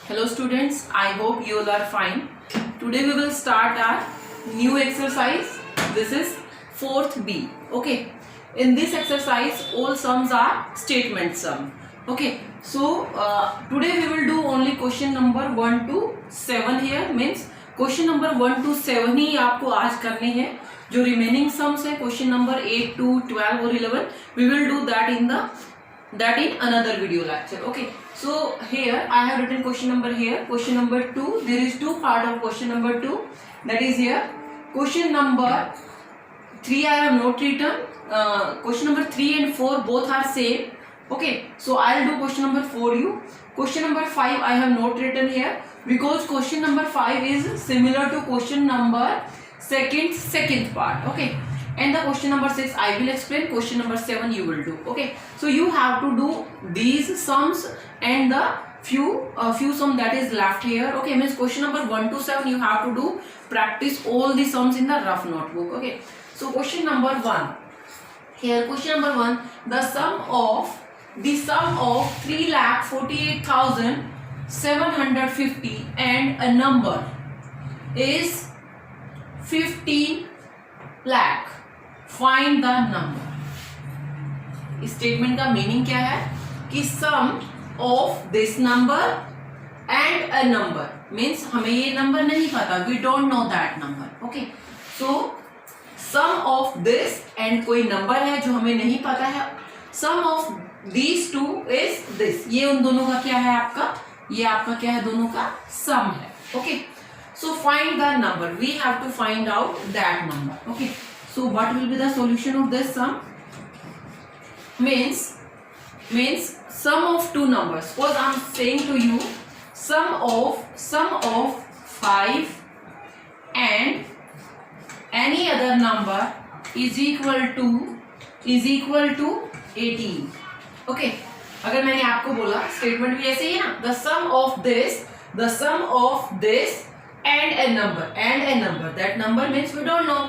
Hello students, I hope you all are fine. Today we will start our new exercise. This is 4th B. Okay. In this exercise all sums are statement sum. Okay. So today we will do only question number 1 to 7 here. Means question number 1 to 7 ही आपको आज करने हैं. जो remaining sums है question number 8 to 12 और 11 we will do that in another video lecture. Okay. So here I have written question number here. Question number 2. There is two part of question number 2. That is here. Question number 3 I have not written. Question number 3 and 4 both are same. Okay. So I will do question number 4 you. Question number 5 I have not written here because question number 5 is similar to question number second part. Okay. And the question number 6 I will explain. Question number 7 you will do. Okay. So you have to do these sums and the few sum that is left here. Okay. Means question number 1 to 7 you have to do practice all the sums in the rough notebook. Okay. So question number 1. Here question number 1. The sum of 3,48,750 and a number is 15 lakh. Find the number. इस statement का meaning क्या है कि sum of this number and a number means हमें ये नंबर नहीं पता, we don't know that number. Okay. So sum of this and कोई नंबर है जो हमें नहीं पता है. Sum of these two is this. ये उन दोनों का क्या है आपका, ये आपका क्या है, दोनों का सम है. Okay. So find the number. We have to find out that number. Okay. So what will be the solution of this sum? Means sum of two numbers. Suppose I am saying to you sum of 5 and any other number is equal to 18. Okay. अगर मैंने आपको बोला statement भी ऐसे ही है ना, the sum of this and a number, that number means we don't know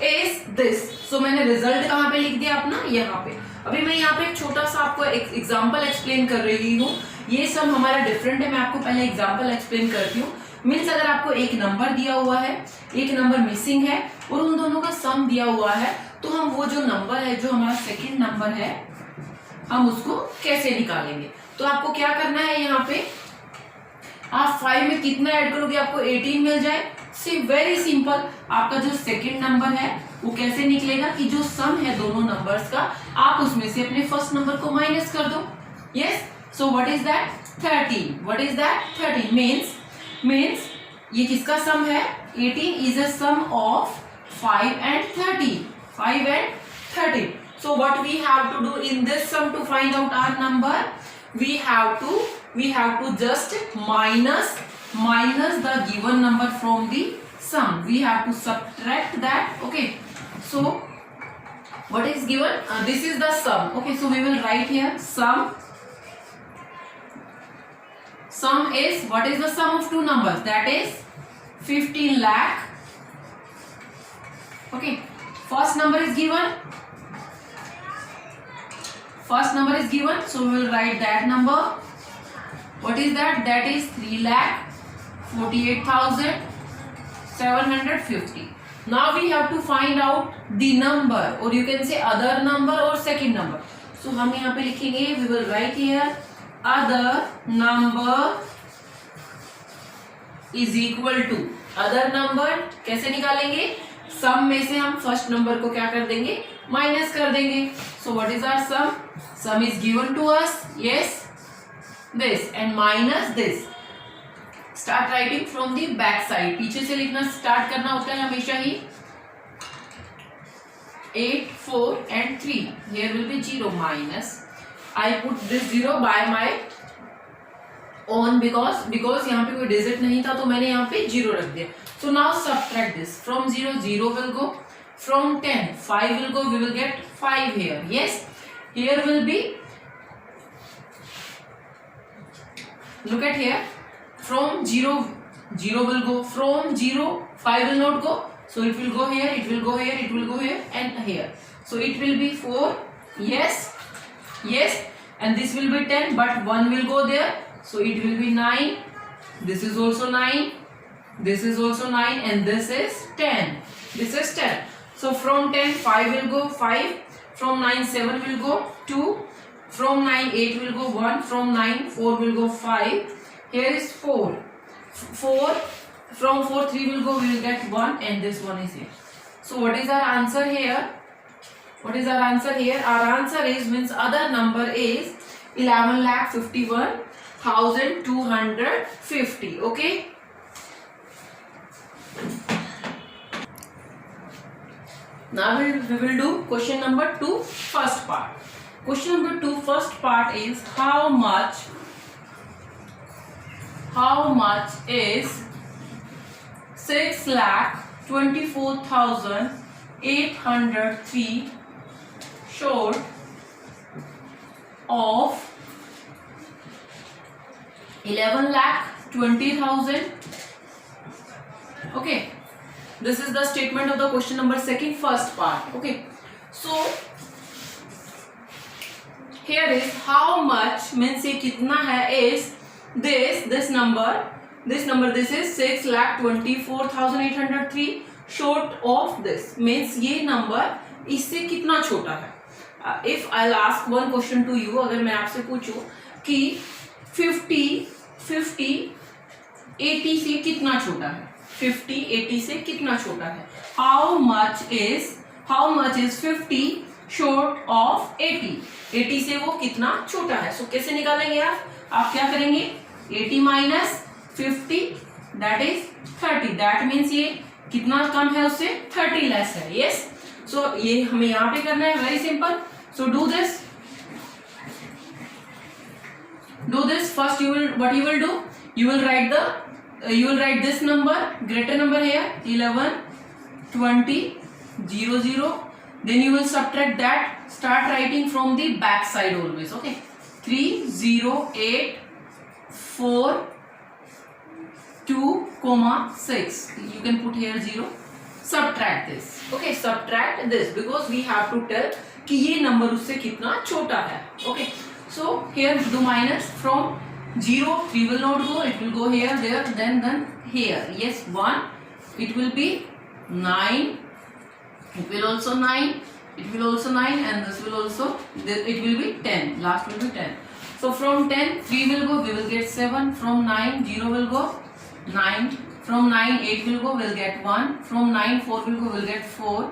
is this. So मैंने result कहाँ पे लिख दिया अपना, यहाँ पे. अभी मैं यहाँ पे एक छोटा सा आपको एग्जाम्पल एक्सप्लेन कर रही हूँ. ये सब हमारा डिफरेंट है. मैं आपको पहले एग्जाम्पल एक्सप्लेन करती हूँ. मीन्स अगर आपको एक नंबर दिया हुआ है, एक नंबर मिसिंग है और उन दोनों का सम दिया हुआ है, तो हम वो जो नंबर है जो हमारा सेकेंड नंबर है हम उसको कैसे निकालेंगे. तो आपको क्या करना है, यहाँ पे आप 5 में कितना ऐड करोगे आपको 18 मिल जाए. Very simple. आपका जो सेकंड नंबर है वो कैसे निकलेगा कि जो सम है दोनों नंबर्स का आप उसमें से अपने फर्स्ट नंबर को माइनस कर दो. Yes. So what is that, 13 means ये किसका सम है, 18 is a sum of 5 and 13. So what we have to do in this sum to find out our number, we have to just minus the given number from the sum. We have to subtract that. Okay. So what is given, this is the sum. Okay. So we will write here sum is, what is the sum of two numbers, that is 15 lakh. Okay. First number is given, so we will write that number. What is that, that is 3,48,750. Now we have to find out the number, or you can say other number or second number. So हम यहाँ पे लिखेंगे, we will write here other number is equal to. other number कैसे निकालेंगे, सम में से हम first number को क्या कर देंगे, माइनस कर देंगे. So what is our sum? Sum is given to us. Yes. This and minus this. Start writing from the back side. पीछे से लिखना स्टार्ट करना होता है हमेशा ही. 8, 4 and 3. Here will be 0 minus. I put this 0 by my own because यहाँ पे कोई डिजिट नहीं था तो मैंने यहाँ पे 0 रख दिया. So now subtract this. From 0 will go. From 10 5 will go. We will get 5 here. Yes. Here will be, look at here, from 0 will go. From 0 5 will not go, so it will go here, it will go here, it will go here and here. So it will be 4. Yes. And this will be 10, but 1 will go there, so it will be 9 This is also 9. This is also 9 and this is 10. This is 10. So from 10 5 will go 5. From 9 7 will go 2. From 9 8 will go 1. From 9 4 will go 5. Here is 4. 4. From 4 3 will go, we will get 1 and this one is here. So what is our answer here? What is our answer here? Our answer is, means other number is 11,51,250. Okay. Now we will do question number 2 first part. Question number 2 first part is how much is 6,24,803 short of 11,20,000. Okay, this is the statement of the question number second first part. Okay, so here is how much, means ये कितना है, is this number, this is 6,24,803 short of this, means ये number इससे कितना छोटा है. If I'll ask one question to you, अगर मैं आपसे पूछूं कि 50 80 से कितना छोटा है, 50 80 से कितना छोटा है, how much is 50 short of 80 से वो कितना छोटा है. So कैसे निकालेंगे आप क्या करेंगे, 80 minus 50 that is 30, that means ये कितना कम है उससे, 30 लेस है. Yes, so ये हमें यहाँ पे करना है, very simple. So do this first. What you will do, you will write this number, greater number here, 11 20 00. Then you will subtract that, start writing from the back side always. Okay, 308 4 2, 6. You can put here 0. Subtract this. Okay, subtract this because we have to tell कि ये number उससे कितना छोटा है. Okay, so here do minus from 0. 3 will not go. It will go here, there, then here. Yes, 1. It will be 9. It will also 9. It will also 9, and this will also. It will be 10. Last will be 10. So from 10, 3 will go. We will get 7. From 9, 0 will go. 9. From 9 8 will go, we'll get 1. From 9 4 will go, we'll get 4.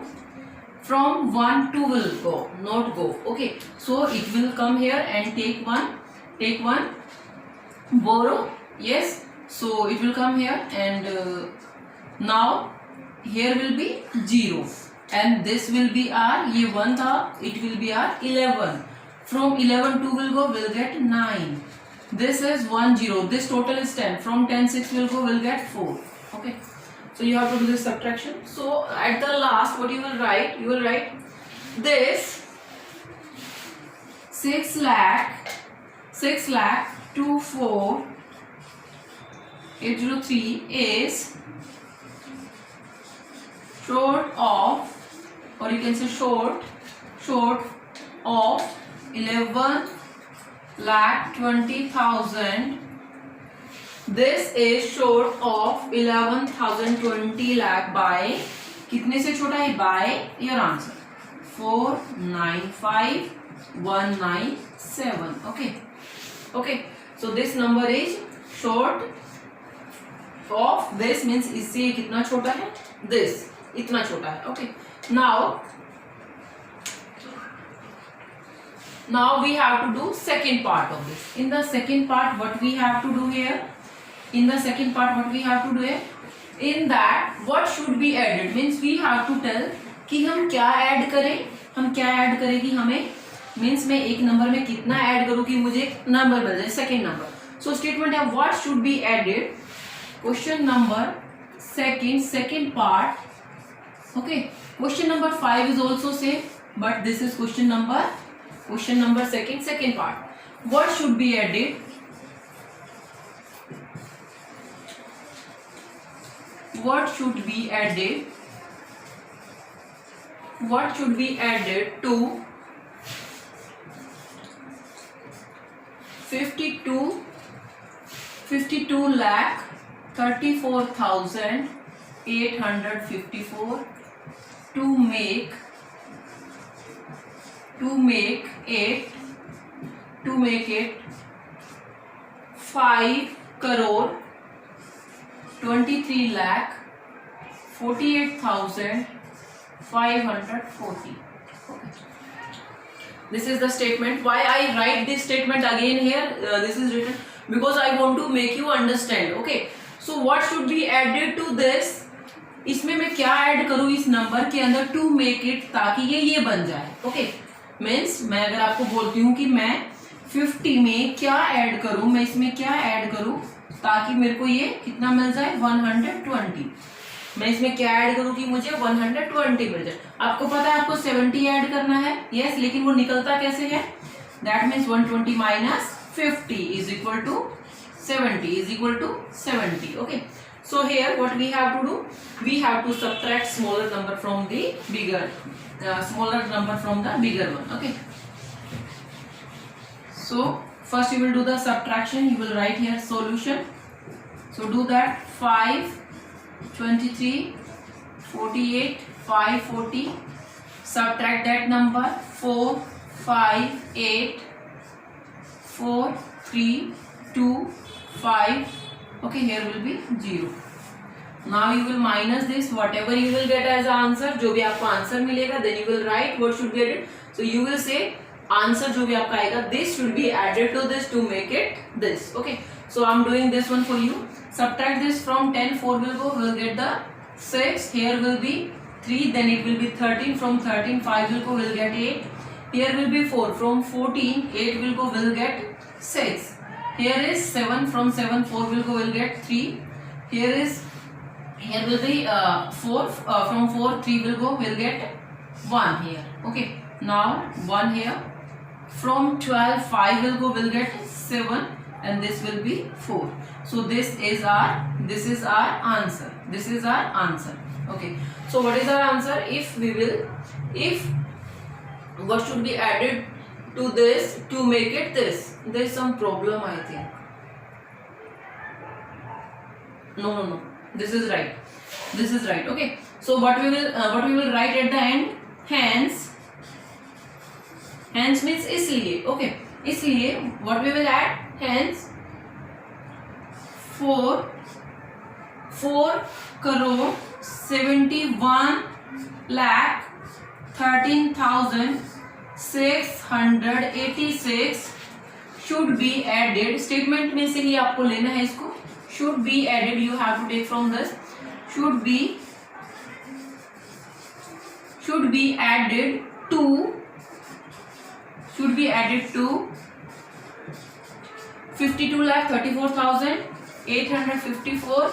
From 1 2 will go, not go. Okay, so it will come here and take one, borrow. Yes, so it will come here, and now here will be 0 and this will be our, ये 1 था, it will be our 11. From 11 2 will go, we'll get 9. This is 1 0. This total is 10. From 10 6 will go, we'll get 4. Okay, so you have to do this subtraction. So at the last, what you will write? You will write this 6 lakh 24,803 is short of, or you can say short of 11,20,000. This is short of 11,020 lakh by, कितने से छोटा है, by your answer 495,197. Okay, so this number is short of this, means इससे कितना छोटा है, this इतना छोटा है. Okay, now we have to do second part of this. In the second part, what we have to do here, in that what should be added, means we have to tell कि हम क्या add करें, कि हमें, means मैं एक number में कितना ऐड करूं कि मुझे एक नंबर मिल जाए, सेकेंड नंबर. सो स्टेटमेंट है what should be added, question number second part. Okay, question number 5 is also same, but this is question number second part. What should be added? What should be added to 52 52,34,854 to make it 5,23,48,540. This is the statement. Why I write this statement again here? This is written because I want to make you understand. Okay. So what should be added to this? इसमें मैं क्या add करूँ इस number के अंदर to make it, ताकि ये बन जाए. ओके, मीन्स मैं अगर आपको बोलती हूँ कि मैं 50 में क्या ऐड करूँ, मैं इसमें क्या ऐड करूँ ताकि मेरे को ये कितना मिल जाए 120. मैं इसमें क्या ऐड करूँ कि मुझे 120 मिल जाए. आपको पता है आपको 70 ऐड करना है. यस, लेकिन वो निकलता कैसे है? That means 120 minus 50 is equal to 70. Okay, so here what we have to do, we have to subtract smaller number from the bigger one. Okay, so first you will do the subtraction. You will write here solution. So do that. 5, 23, 48, 540. Subtract that number. 4, 5, 8, 4, 3, 2, 5. Okay, here will be 0. Now you will minus this, whatever you will get as answer, जो भी आपको answer मिलेगा, then you will write what should be added. So you will say answer जो भी आपका आएगा, this should be added to this to make it this. Okay, so I'm doing this one for you. Subtract this from 10, 4 will go, we'll get the 6. Here will be 3, then it will be 13. From 13, 5 will go, we'll get 8. Here will be 4. From 14, 8 will go, we'll get 6. Here is 7. From 7, 4 will go, we'll get 3. Here will be 4. From 4, 3 will go, we'll get 1 here. Okay, now 1 here. From 12, 5 will go, we'll get 7, and this will be 4. So this is our answer. This is our answer. Okay, so what is our answer? If what should be added to this to make it this? There is some problem, I think. No. This is right. Okay, so what we will write at the end? Hence means इसलिए. Okay, इसलिए what we will add? Hence 4 crore 71,13,686 should be added. Statement में से ही आपको लेना है इसको. Should be added, you have to take from this. Should be added to 52,34,854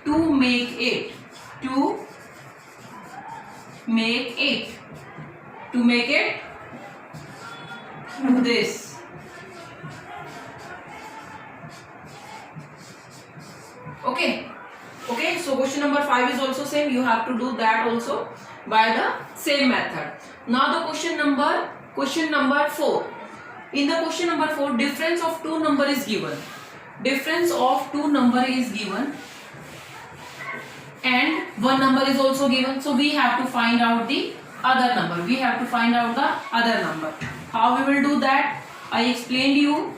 to make it this. Okay, so question number 5 is also same. You have to do that also by the same method. Now the question number 4. In the question number 4, difference of two number is given. And one number is also given. So we have to find out the other number. How we will do that? I explained you.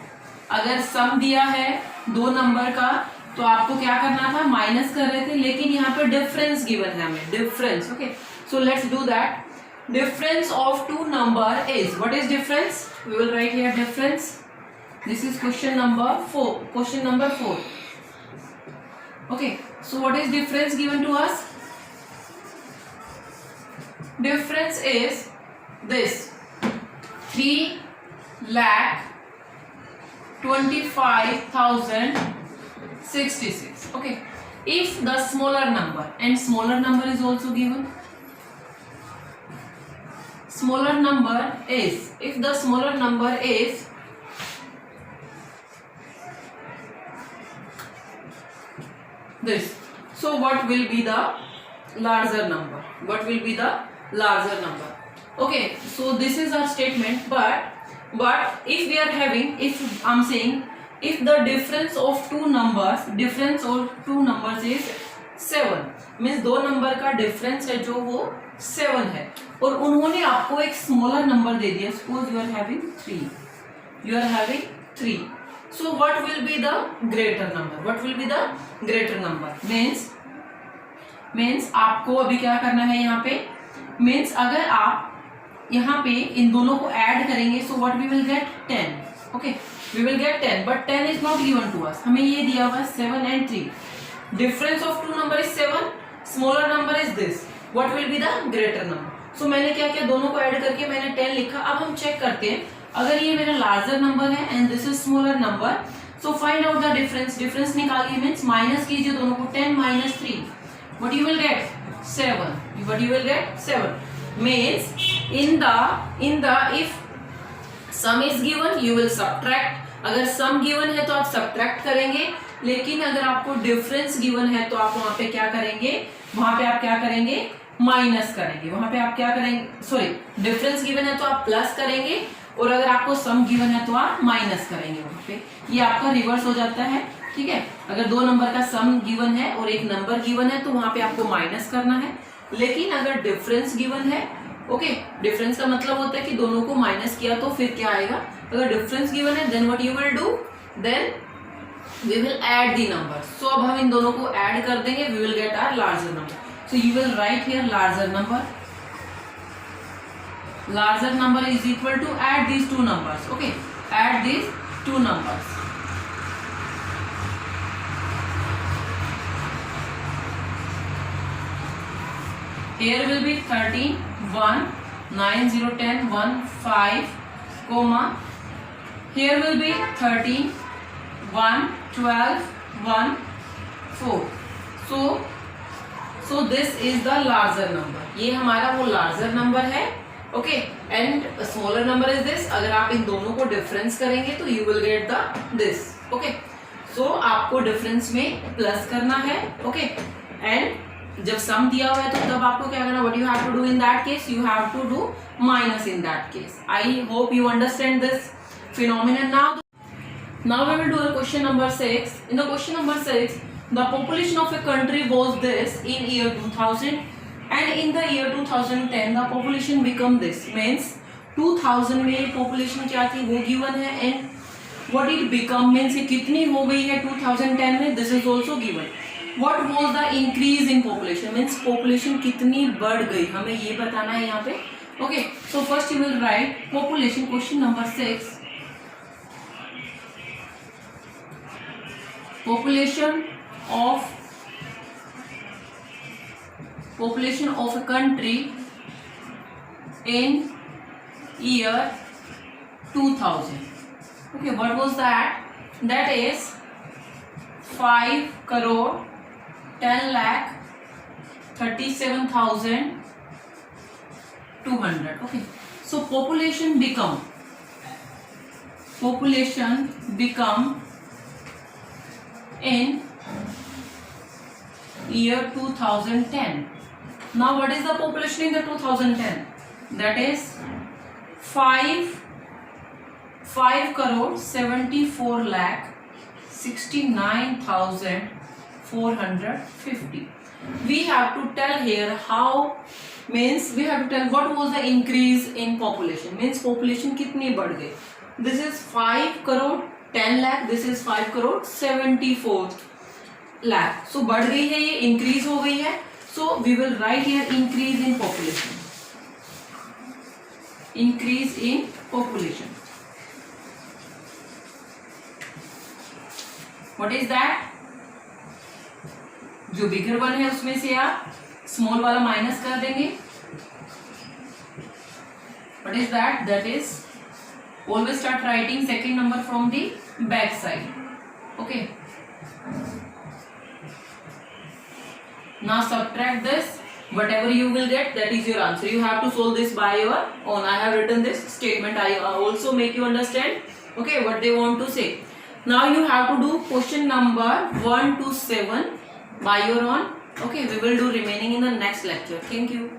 अगर सम दिया है दो number का तो आपको क्या करना था? माइनस कर रहे थे, लेकिन यहाँ पे डिफरेंस गिवन है हमें. Difference. Okay, so let's do that. Difference of two number is, what is difference? We will write here difference. This is question number 4. Okay, so what is difference given to us? Difference is this: 3,25,066. Okay, if the smaller number, and smaller number is also given. Smaller number is, if the smaller number is this, so what will be the larger number? Okay, so this is our statement. But if we are having, if I'm saying if the difference of two numbers is 7, means दो number का difference है जो वो 7 है, और उन्होंने आपको एक स्मॉलर नंबर दे दिया, suppose you are having 3, so what will be the greater number? Means आपको अभी क्या करना है यहाँ पे, मीन्स अगर आप यहाँ पे इन दोनों को ऐड करेंगे, so what we will get 10. Okay, we will get 10, but 10 is not given to us. हमें ये दिया हुआ 7 and 3. Difference of two number is 7, smaller number is this. What will be the greater number? So मैंने क्या किया, दोनों को add करके मैंने 10 लिखा. अब हम चेक करते हैं, अगर ये मेरा लार्जर नंबर है and this is smaller number, so find out the difference. Difference निकालिए, मीन्स माइनस कीजिए दोनों को. 10 minus 3, what you will get? 7. Means in the if sum is given you will subtract. अगर sum given है तो आप subtract करेंगे, लेकिन अगर आपको difference given है तो आप वहां पे क्या करेंगे, माइनस करेंगे. वहां पे आप क्या करेंगे, सॉरी, डिफरेंस गिवन है तो आप प्लस करेंगे, और अगर आपको सम गिवन है तो आप माइनस करेंगे. वहां पे ये आपका रिवर्स हो जाता है. ठीक है, अगर दो नंबर का सम गिवन है और एक नंबर गिवन है तो वहां पे आपको माइनस करना है. लेकिन अगर डिफरेंस गिवन है, ओके, डिफरेंस का मतलब होता है कि दोनों को माइनस किया तो फिर क्या आएगा. अगर डिफरेंस गिवन है then what you will do, then we will add the number. So अब हम इन दोनों को ऐड कर देंगे, we will get our larger number. So you will write here larger number is equal to add these two numbers. Okay, add these two numbers. Here will be 13, 1, 9, 0, 10, 1, 5, comma. Here will be 13, 1, 12, 1, 4. So this is the larger number. ये हमारा वो larger number है. Okay, and smaller number is this. अगर आप इन दोनों को difference करेंगे तो you will get the this. Okay, so आपको डिफरेंस में प्लस करना है. ओके, एंड जब सम दिया हुआ है तो तब आपको क्या करना, what you have to do in that case, you have to do minus in that case. I hope you understand this phenomenon. Now we will do a question number 6. In the question number 6, the population of a country was this in year 2000. And in the year 2010 the population become this. Means 2000 में population क्या थी वो given है, and what it become means ये कितनी हो गई है 2010 में, this is also given. What was the increase in population means population कितनी बढ़ गई, हमें ये बताना है यहाँ पे. Okay, so first you will write population. Question number 6, population of a country in year 2000. Okay, what was that? That is 5 crore 10 lakh 37,200. Okay, so population become in year 2010. Now what is the population in the 2010? That is 5 crore 74 lakh 69,450. We have to tell here how, means we have to tell what was the increase in population, means population कितनी बढ़ गई. This is 5 crore 10 lakh, this is 5 crore 74 lakh. So बढ़ गई है, ये increase हो गई है. So we will write here increase in population. Increase in population. What is that? जो बिगर वन है उसमें से आप स्मॉल वाला माइनस कर देंगे. What is that? That is, always start writing second number from the back side. Okay. Now subtract this. Whatever you will get, that is your answer. You have to solve this by your own. I have written this statement. I also make you understand, okay, what they want to say. Now you have to do question number 1 to 7 by your own. Okay, we will do remaining in the next lecture. Thank you.